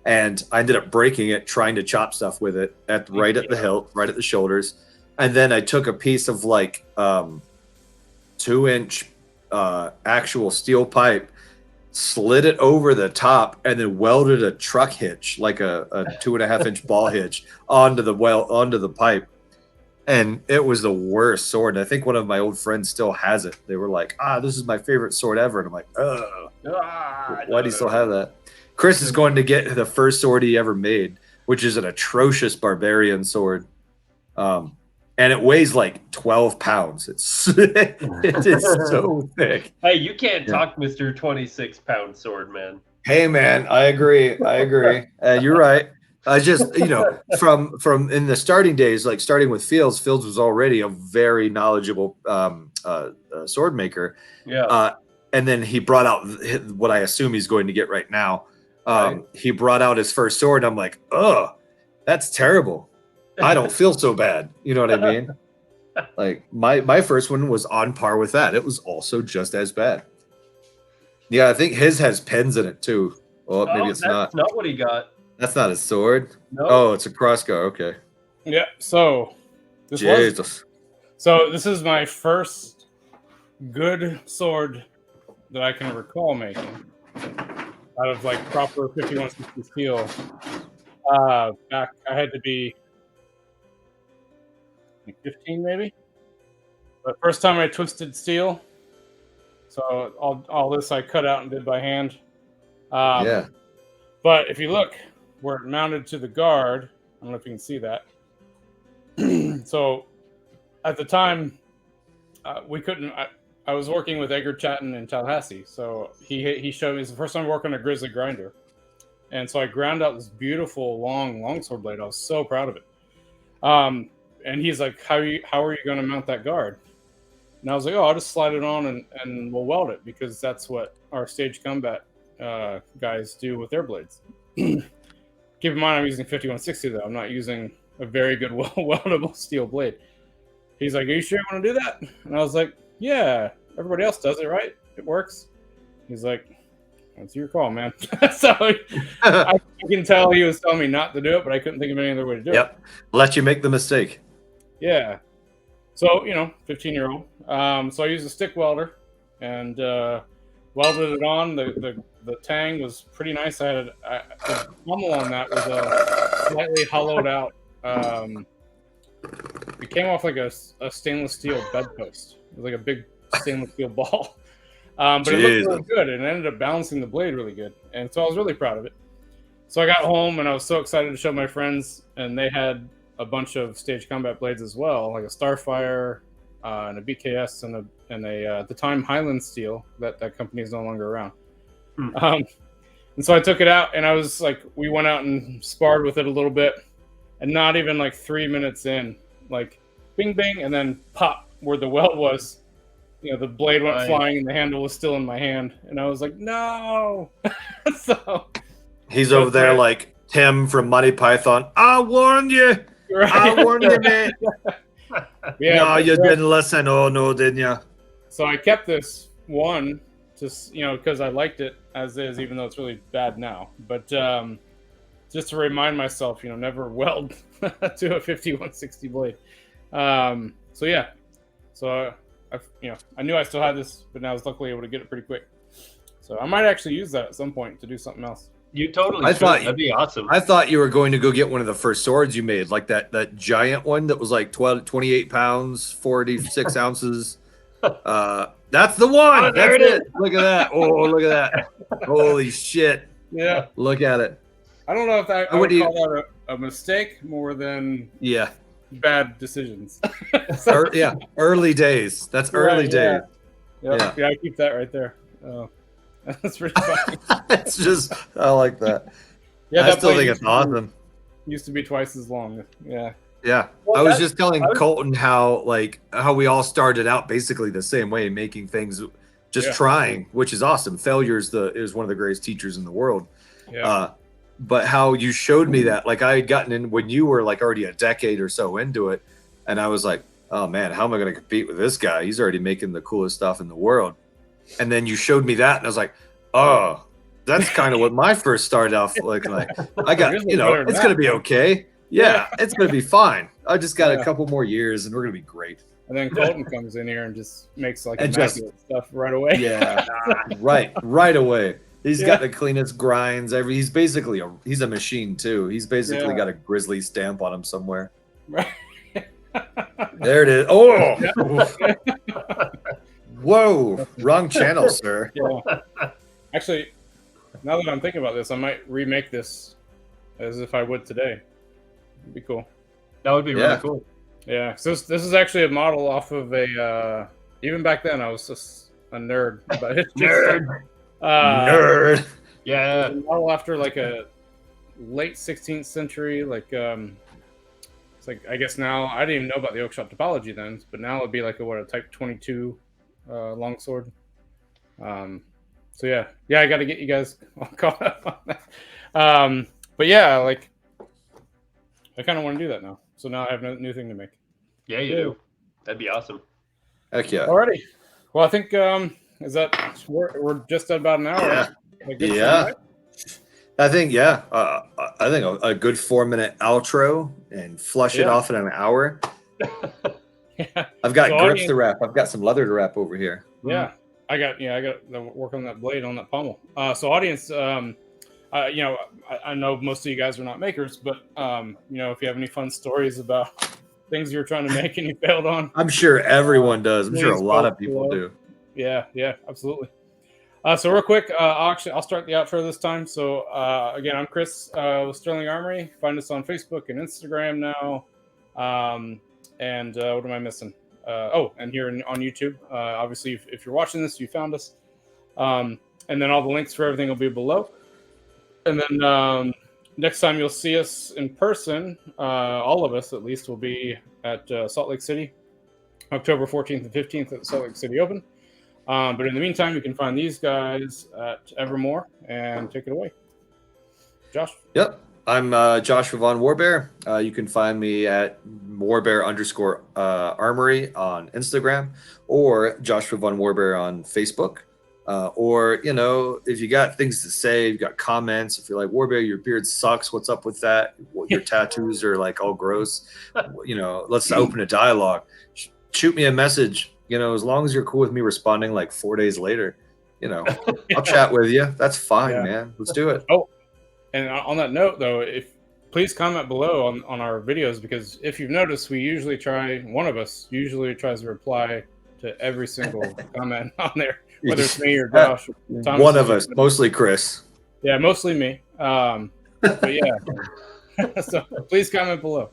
and I ended up breaking it trying to chop stuff with it right at the hilt, right at the shoulders. And then I took a piece of like 2-inch actual steel pipe, slid it over the top, and then welded a truck hitch, like a 2.5-inch ball hitch, onto the pipe. And it was the worst sword. And I think one of my old friends still has it. They were like, this is my favorite sword ever. And I'm like, why do you still have that? Chris is going to get the first sword he ever made, which is an atrocious barbarian sword. And it weighs like 12 pounds. It is so thick. Hey, you can't talk Mr. 26-pound sword, man. Hey, man, I agree. You're right. I just, from in the starting days, like starting with Fields was already a very knowledgeable sword maker. Yeah. And then he brought out what I assume he's going to get right now. He brought out his first sword. And I'm like, that's terrible. I don't feel so bad. You know what I mean? Like my first one was on par with that. It was also just as bad. Yeah, I think his has pins in it too. Oh, maybe it's not. That's not what he got. That's not his sword. No. Oh, it's a crossguard. Okay. Yeah. So this is my first good sword that I can recall making out of like proper 5160 steel. Back I had to be 15 maybe. But first time I twisted steel. So all this I cut out and did by hand. Yeah. But if you look where it mounted to the guard, I don't know if you can see that. So at the time, we couldn't. I was working with Edgar Chatton in Tallahassee, so he showed me. It's the first time working a grizzly grinder, and so I ground out this beautiful longsword blade. I was so proud of it. And he's like, "How are you going to mount that guard?" And I was like, "Oh, I'll just slide it on and we'll weld it because that's what our stage combat guys do with their blades." Keep in mind, I'm using 5160 though. I'm not using a very good weldable steel blade. He's like, "Are you sure you want to do that?" And I was like, "Yeah, everybody else does it, right? It works." He's like, "That's your call, man." So I can tell he was telling me not to do it, but I couldn't think of any other way to do it. Yep, let you make the mistake. Yeah. So 15-year-old. So I used a stick welder and welded it on. The tang was pretty nice. I had the pommel on that was a slightly hollowed out. It came off like a stainless steel bedpost. It was like a big stainless steel ball. But it looked really good, and it ended up balancing the blade really good. And so I was really proud of it. So I got home, and I was so excited to show my friends, and they had a bunch of stage combat blades as well, like a Starfire, and a BKS, and a at the time Highland Steel. That company is no longer around. And so I took it out, and I was like, we went out and sparred with it a little bit, and not even like 3 minutes in, like bing bing, and then pop where the weld was. The blade went flying, and the handle was still in my hand, and I was like, no. So he's over there like Tim from Monty Python. I warned you. Right. I warned you, man. No, you didn't listen. Oh no, didn't you? So I kept this one, just because I liked it as is, even though it's really bad now. But just to remind myself, never weld to a 5160 blade. So yeah, so I knew I still had this, but now I was luckily able to get it pretty quick. So I might actually use that at some point to do something else. You totally should. That'd be awesome. I thought you were going to go get one of the first swords you made, like that giant one that was like 28 pounds, 46 ounces. That's the one. Oh, there it is. Look at that. Oh, look at that. Holy shit. Yeah. Look at it. I don't know if I would call that a mistake more than bad decisions. Early days. That's early days. Yeah, I keep that right there. That's pretty funny. It's just, I like that. Yeah, I still think it's awesome. Used to be twice as long. Yeah. Yeah. Well, I was just telling Colton how we all started out basically the same way, making things, just trying, which is awesome. Failure is one of the greatest teachers in the world. Yeah. But how you showed me that, like I had gotten in when you were like already a decade or so into it, and I was like, oh man, how am I going to compete with this guy? He's already making the coolest stuff in the world. And then you showed me that, and I was like, oh, That's kind of what my first started off looking like. I got, Yours was better than it's that. going to be okay. Yeah, it's going to be fine. I just got Yeah. a couple more years and we're going to be great. And then Colton comes in here and just makes like And just- immaculate stuff right away. Yeah, right away. He's Yeah. got the cleanest grinds. He's basically he's a machine too. He's basically Yeah. got a grizzly stamp on him somewhere. Right. There it is. Oh, whoa, wrong channel, sir. Yeah. Actually, now that I'm thinking about this, I might remake this as if I would today. It'd be cool. That would be Yeah. really cool. Yeah. So this is actually a model off of a. Even back then, I was just a nerd about history. Nerd. Nerd. Yeah. A model after like a late 16th century, like it's like I guess now I didn't even know about the oak shot topology then, but now it'd be like a type 22 longsword. So yeah, I got to get you guys all caught up on that. But yeah, like I kind of want to do that now. So now I have no new thing to make. Yeah, you do. That'd be awesome. Heck yeah. Alrighty. Well, I think is that we're just at about an hour. Yeah. Like, good Yeah. time, I think I think a good 4-minute outro and flush it Yeah. off in an hour. right? Yeah. I've got So grips audience- to wrap. I've got some leather to wrap over here. Yeah, I got to work on that blade on that pommel. So audience, I know most of you guys are not makers, but if you have any fun stories about things you're trying to make and you failed on, I'm sure everyone does. I'm sure a Please lot go of people below. do. yeah, absolutely. So real quick, I'll start the outro this time. So again, I'm Chris with Sterling Armory. Find us on Facebook and Instagram now. And what am I missing? And here on YouTube. Obviously, if you're watching this, you found us. And then all the links for everything will be below. And then next time you'll see us in person, all of us at least, will be at Salt Lake City, October 14th and 15th at the Salt Lake City Open. But in the meantime, you can find these guys at Evermore and take it away. Josh? Yep. I'm Joshua Von Warbear. You can find me at Warbear_Armory on Instagram or Joshua Von Warbear on Facebook. Or, if you got things to say, you've got comments, if you're like, Warbear, your beard sucks, what's up with that? Your tattoos are like all gross. Let's open a dialogue. Shoot me a message. As long as you're cool with me responding like 4 days later, I'll chat with you. That's fine, Yeah. man. Let's do it. Oh, and on that note, though, please comment below on our videos, because if you've noticed, one of us usually tries to reply to every single comment on there, whether it's me or Josh. Or Thomas. One of us, mostly Chris. Yeah, mostly me. But yeah, so please comment below.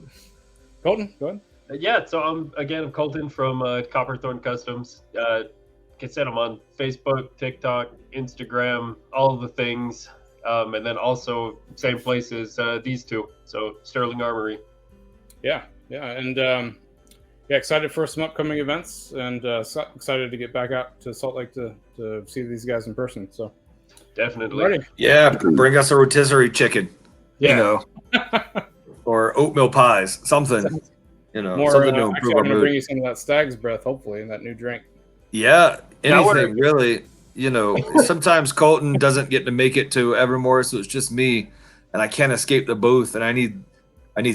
Colton, go ahead. Yeah, so I'm Colton from Copperthorn Customs. Like I said, I'm on Facebook, TikTok, Instagram, all of the things. And then also same places these two. So Sterling Armory. Yeah, and excited for some upcoming events, and excited to get back out to Salt Lake to see these guys in person. So Definitely. ready? Yeah, bring us a rotisserie chicken. Yeah. Or oatmeal pies, something. More. Something to Actually, improve I'm our gonna mood. bring you some of that Stag's Breath, hopefully, in that new drink. Yeah, That would- anything really. Sometimes Colton doesn't get to make it to Evermore, so it's just me, and I can't escape the booth, and I need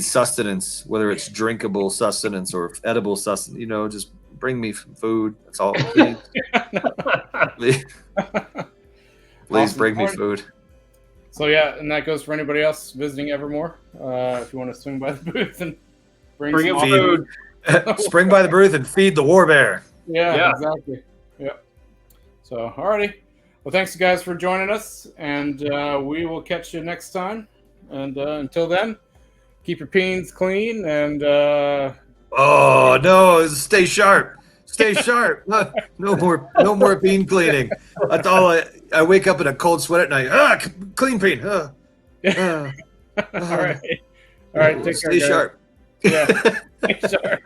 sustenance, whether it's drinkable sustenance or edible sustenance. Just bring me some food. That's all. Please Awesome. bring me food. So yeah, and that goes for anybody else visiting Evermore. If you want to swing by the booth and bring Bring some him awesome- food. Spring by the booth and feed the war bear. Yeah, Yeah. exactly. Yep. So, alrighty. Well, thanks, guys, for joining us, and we will catch you next time. And until then, keep your peens clean, and Oh no! Stay sharp. Stay sharp. No more bean cleaning. That's all. I wake up in a cold sweat at night. Clean bean. all right, take care. Stay guys. sharp. Yeah, stay sharp.